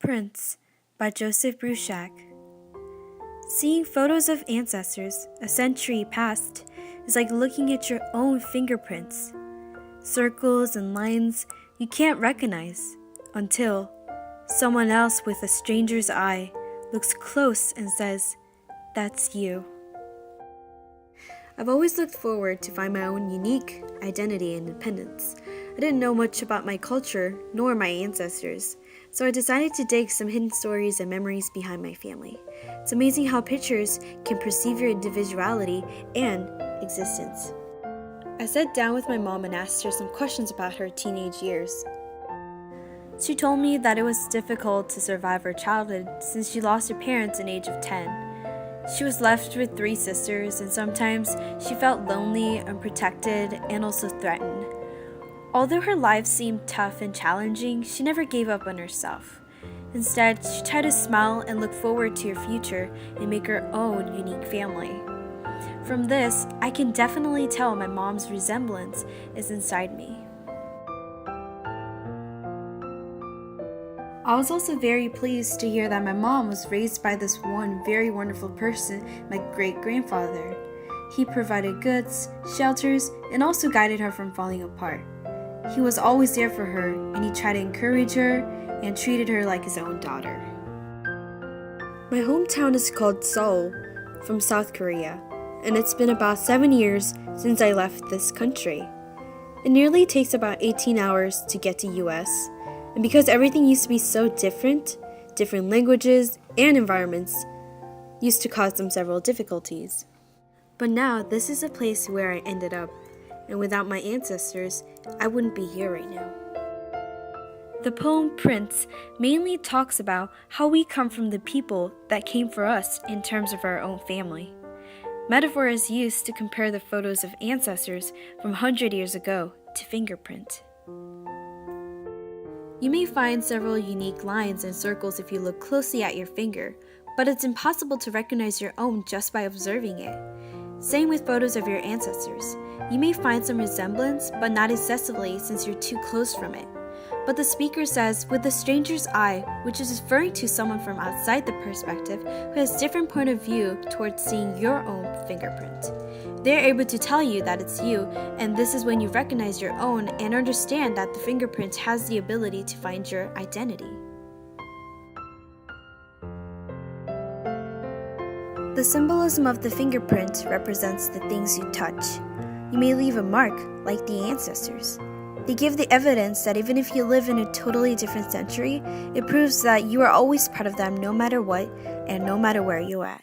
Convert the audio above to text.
Prints by Joseph Bruchac. Seeing photos of ancestors a century past is like looking at your own fingerprints. Circles and lines you can't recognize until someone else with a stranger's eye looks close and says, "That's you." I've always looked forward to find my own unique identity and independence. I didn't know much about my culture nor my ancestors, so I decided to dig some hidden stories and memories behind my family. It's amazing how pictures can perceive your individuality and existence. I sat down with my mom and asked her some questions about her teenage years. She told me that it was difficult to survive her childhood since she lost her parents at the age of 10. She was left with 3 sisters, and sometimes she felt lonely, unprotected, and also threatened. Although her life seemed tough and challenging, she never gave up on herself. Instead, she tried to smile and look forward to her future and make her own unique family. From this, I can definitely tell my mom's resemblance is inside me. I was also very pleased to hear that my mom was raised by this one very wonderful person, my great-grandfather. He provided goods, shelters, and also guided her from falling apart. He was always there for her, and he tried to encourage her and treated her like his own daughter. My hometown is called Seoul, from South Korea, and it's been about 7 years since I left this country. It nearly takes about 18 hours to get to US. And because everything used to be so different languages and environments used to cause them several difficulties. But now this is a place where I ended up, and without my ancestors, I wouldn't be here right now. The poem Prints mainly talks about how we come from the people that came for us in terms of our own family. Metaphor is used to compare the photos of ancestors from 100 years ago to fingerprint. You may find several unique lines and circles if you look closely at your finger, but it's impossible to recognize your own just by observing it. Same with photos of your ancestors. You may find some resemblance, but not excessively since you're too close from it. But the speaker says, with a stranger's eye, which is referring to someone from outside the perspective who has different point of view towards seeing your own fingerprint. They're able to tell you that it's you, and this is when you recognize your own and understand that the fingerprint has the ability to find your identity. The symbolism of the fingerprint represents the things you touch. You may leave a mark, like the ancestors. They give the evidence that even if you live in a totally different century, it proves that you are always part of them no matter what and no matter where you're at.